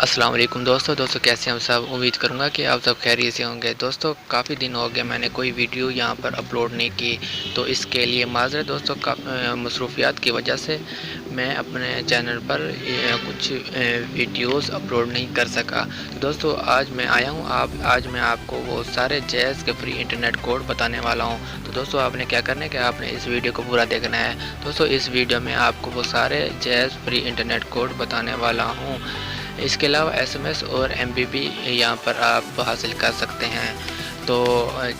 अस्सलाम वालेकुम दोस्तों कैसे हैं आप सब। उम्मीद करूंगा कि आप सब खैरियत से होंगे। दोस्तों काफ़ी दिन हो गए मैंने कोई वीडियो यहां पर अपलोड नहीं की, तो इसके लिए माज़रत दोस्तों। मसरूफियात की वजह से मैं अपने चैनल पर कुछ वीडियोस अपलोड नहीं कर सका। तो दोस्तों आज मैं आया हूं, आज मैं आपको वो सारे जैज़ के फ्री इंटरनेट कोड बताने वाला हूं। तो दोस्तों आपने क्या करना है कि आपने इस वीडियो को पूरा देखना है। दोस्तों इस वीडियो में आपको वो सारे जैज़ फ्री इंटरनेट कोड बताने वाला हूँ। इसके अलावा एसएमएस और एमबीपी यहाँ पर आप हासिल कर सकते हैं। तो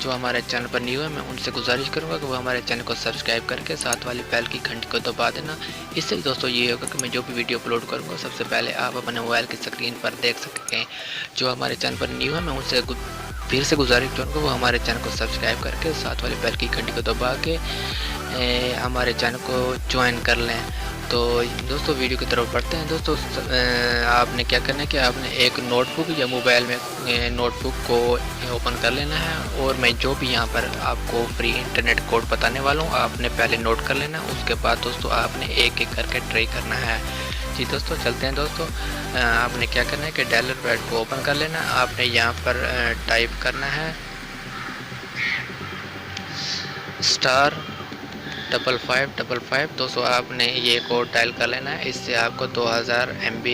जो हमारे चैनल पर न्यू है मैं उनसे गुजारिश करूँगा कि वो हमारे चैनल को सब्सक्राइब करके साथ वाली बेल की घंटी को दबा देना। इससे दोस्तों ये होगा कि मैं जो भी वीडियो अपलोड करूँगा सबसे पहले आप अपने मोबाइल की स्क्रीन पर देख सकें। जो हमारे चैनल पर न्यू है मैं उनसे फिर से गुजारिश करूँगा वो हमारे चैनल को सब्सक्राइब करके साथ वाली बेल की घंटी को दबा के हमारे चैनल को ज्वाइन कर लें। तो दोस्तों वीडियो की तरफ बढ़ते हैं। दोस्तों आपने क्या करना है कि आपने एक नोटबुक या मोबाइल में नोटबुक को ओपन कर लेना है, और मैं जो भी यहाँ पर आपको फ्री इंटरनेट कोड बताने वाला हूँ आपने पहले नोट कर लेना है। उसके बाद दोस्तों आपने एक एक करके ट्राई करना है। जी दोस्तों चलते हैं। दोस्तों आपने क्या करना है कि डायलर पैड को ओपन कर लेना है। आपने यहाँ पर टाइप करना है *5555। दोस्तों आपने ये कोड डायल कर लेना है, इससे आपको 2000 MB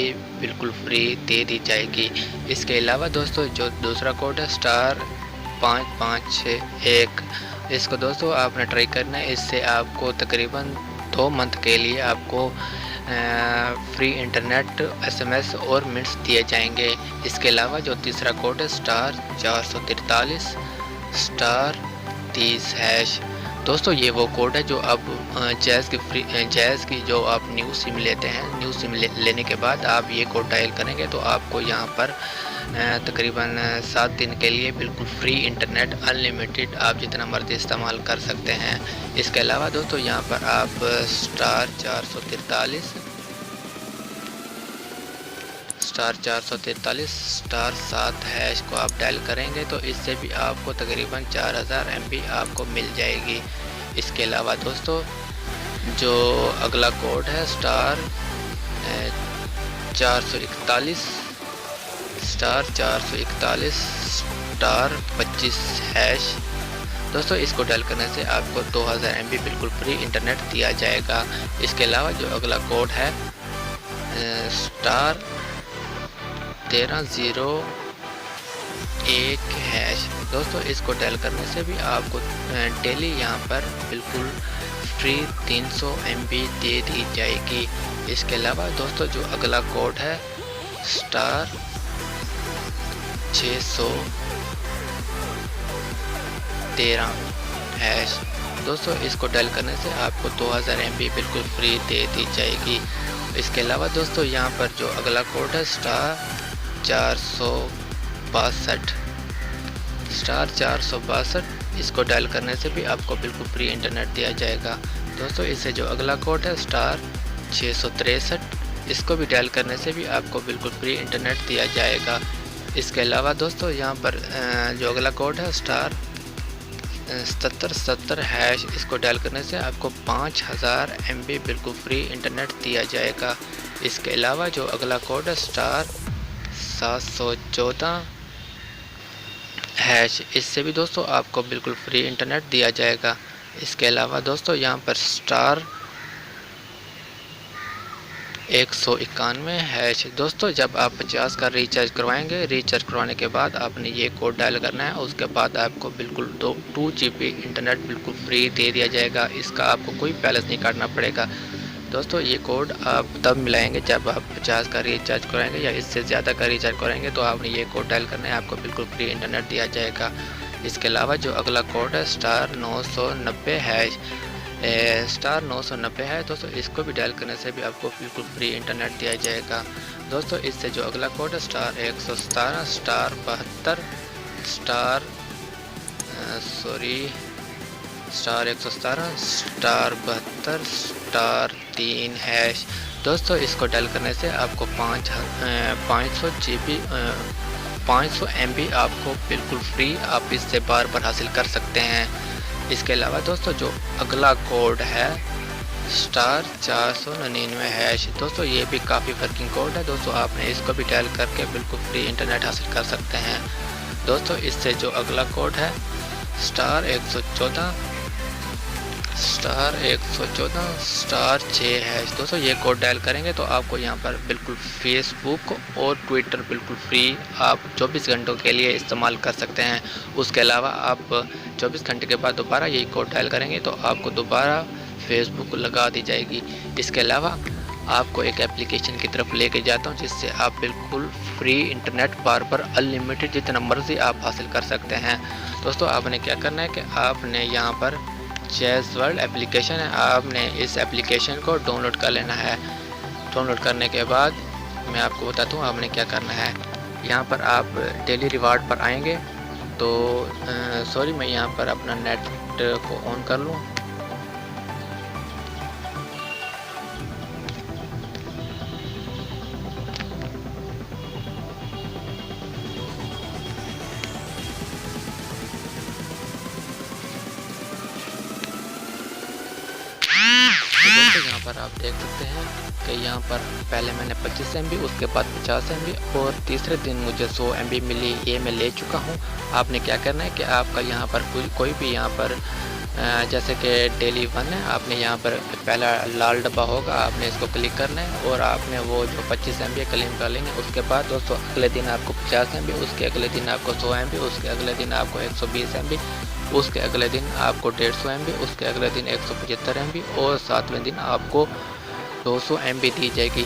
बिल्कुल फ्री दे दी जाएगी। इसके अलावा दोस्तों जो दूसरा कोड है *5561, इसको दोस्तों आपने ट्राई करना है। इससे आपको तकरीबन 2 मंथ के लिए आपको फ्री इंटरनेट एसएमएस और मिनट्स दिए जाएंगे। इसके अलावा जो तीसरा कोड है *443*30#। दोस्तों ये वो कोड है जो अब जैज़ की जो आप न्यू सिम लेते हैं, न्यू सिम लेने के बाद आप ये कोड डायल करेंगे तो आपको यहाँ पर तकरीबन 7 दिन के लिए बिल्कुल फ्री इंटरनेट अनलिमिटेड आप जितना मर्जी इस्तेमाल कर सकते हैं। इसके अलावा दोस्तों यहाँ पर आप *443*7# को आप डायल करेंगे तो इससे भी आपको तकरीबन 4000 MB आपको मिल जाएगी। इसके अलावा दोस्तों जो अगला कोड है *441*25#। दोस्तों इसको डायल करने से आपको 2000 MB बिल्कुल फ्री इंटरनेट दिया जाएगा। इसके अलावा जो अगला कोड है *1301#। दोस्तों इसको डायल करने से भी आपको डेली यहाँ पर बिल्कुल फ्री 300 MB दे दी जाएगी। इसके अलावा दोस्तों जो अगला कोड है *613#। दोस्तों इसको डायल करने से आपको 2000 MB बिल्कुल फ्री दे दी जाएगी। इसके अलावा दोस्तों यहाँ पर जो अगला कोड है *462, इसको डायल करने से भी आपको बिल्कुल फ्री इंटरनेट दिया जाएगा। दोस्तों इससे जो अगला कोड है *663, इसको भी डायल करने से भी आपको बिल्कुल फ्री इंटरनेट दिया जाएगा। इसके अलावा दोस्तों यहाँ पर जो अगला कोड है *7770#, इसको डायल करने से आपको 5000 MB बिल्कुल फ्री इंटरनेट दिया जाएगा। इसके अलावा जो अगला कोड है *714#, इससे भी दोस्तों आपको बिल्कुल फ्री इंटरनेट दिया जाएगा। इसके अलावा दोस्तों यहाँ पर *191#। दोस्तों जब आप 50 का रिचार्ज करवाएंगे, रिचार्ज करवाने के बाद आपने ये कोड डायल करना है। उसके बाद आपको बिल्कुल 2 GB इंटरनेट बिल्कुल फ्री दे दिया जाएगा। इसका आपको कोई बैलेंस नहीं काटना पड़ेगा। दोस्तों ये कोड आप तब मिलाएंगे जब आप 50 का रिचार्ज कराएंगे या इससे ज़्यादा का रिचार्ज कराएंगे, तो आपने ये कोड डायल करना है, आपको बिल्कुल फ्री इंटरनेट दिया जाएगा। इसके अलावा जो अगला कोड है *990 है। दोस्तों इसको भी डायल करने से भी आपको बिल्कुल फ्री इंटरनेट दिया जाएगा। दोस्तों इससे जो अगला कोड है *117*3#। दोस्तों इसको डायल करने से आपको 500 MB आपको बिल्कुल फ्री आप इससे बार बार हासिल कर सकते हैं। इसके अलावा दोस्तों जो अगला कोड है *499#। दोस्तों ये भी काफ़ी वर्किंग कोड है दोस्तों, आपने इसको भी डायल करके बिल्कुल फ्री इंटरनेट हासिल कर सकते हैं। दोस्तों इससे जो अगला कोड है *114 *114 *6#। दोस्तों ये कोड डायल करेंगे तो आपको यहाँ पर बिल्कुल फेसबुक और ट्विटर बिल्कुल फ्री आप 24 घंटों के लिए इस्तेमाल कर सकते हैं। उसके अलावा आप 24 घंटे के बाद दोबारा यही कोड डायल करेंगे तो आपको दोबारा फेसबुक लगा दी जाएगी। इसके अलावा आपको एक एप्लीकेशन की तरफ लेके जाता हूँ जिससे आप बिल्कुल फ्री इंटरनेट बार अनलिमिटेड जितना मर्जी आप हासिल कर सकते हैं। दोस्तों आपने क्या करना है कि आपने यहाँ पर चेस वर्ल्ड एप्लीकेशन है, आपने इस एप्लीकेशन को डाउनलोड कर लेना है। डाउनलोड करने के बाद मैं आपको बताता हूँ आपने क्या करना है। यहाँ पर आप डेली रिवार्ड पर आएंगे तो सॉरी मैं यहाँ पर अपना नेट को ऑन कर लूँ। तो दोस्तों यहाँ पर आप देख सकते हैं कि यहाँ पर पहले मैंने 25 MB, उसके बाद 50 MB और तीसरे दिन मुझे 100 MB मिली, ये मैं ले चुका हूँ। आपने क्या करना है कि आपका यहाँ पर कोई भी यहाँ पर जैसे कि डेली 1 है, आपने यहाँ पर पहला लाल डब्बा होगा, आपने इसको क्लिक करना है और आपने वो जो 25 MB क्लेम कर लेंगे। उसके बाद दोस्तों अगले दिन आपको 50 MB, उसके अगले दिन आपको 100 MB, उसके अगले दिन आपको 120 MB, उसके अगले दिन आपको 150 MB, उसके अगले दिन 175 MB और 7वें दिन आपको 200 MB दी जाएगी।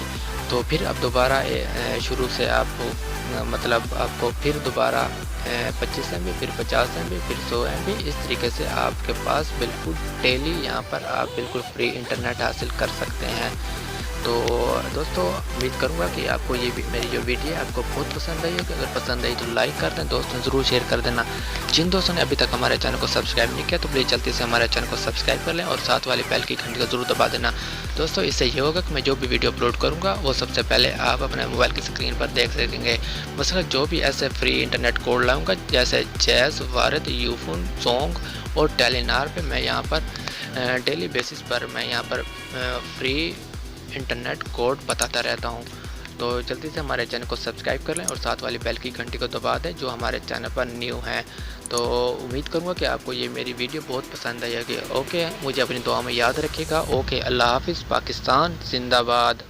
तो फिर अब दोबारा शुरू से आपको मतलब आपको फिर दोबारा 25 MB, फिर 50 MB, फिर 100 MB, इस तरीके से आपके पास बिल्कुल डेली यहाँ पर आप बिल्कुल फ्री इंटरनेट हासिल कर सकते हैं। तो दोस्तों उम्मीद करूँगा कि आपको ये मेरी जो वीडियो है आपको बहुत पसंद आई होगी। अगर पसंद आई तो लाइक कर दें, दोस्तों ज़रूर शेयर कर देना। जिन दोस्तों ने अभी तक हमारे चैनल को सब्सक्राइब नहीं किया तो प्लीज़ जल्दी से हमारे चैनल को सब्सक्राइब कर लें और साथ वाली बेल की घंटी को ज़रूर दबा देना। दोस्तों इससे ये होगा कि मैं जो भी वीडियो अपलोड करूँगा वो सबसे पहले आप अपने मोबाइल की स्क्रीन पर देख सकेंगे। मसलन जो भी ऐसे फ्री इंटरनेट कोड लाऊँगा जैसे चेस, वारिद, यूफोन, सॉन्ग और टेलीनार पर मैं यहाँ पर डेली बेसिस पर मैं यहाँ पर फ्री इंटरनेट कोड बताता रहता हूँ। तो जल्दी से हमारे चैनल को सब्सक्राइब कर लें और साथ वाली बेल की घंटी को दबा दें जो हमारे चैनल पर न्यू हैं। तो उम्मीद करूँगा कि आपको ये मेरी वीडियो बहुत पसंद आएगी। ओके, मुझे अपनी दुआ में याद रखिएगा। ओके, अल्लाह हाफिज़। पाकिस्तान जिंदाबाद।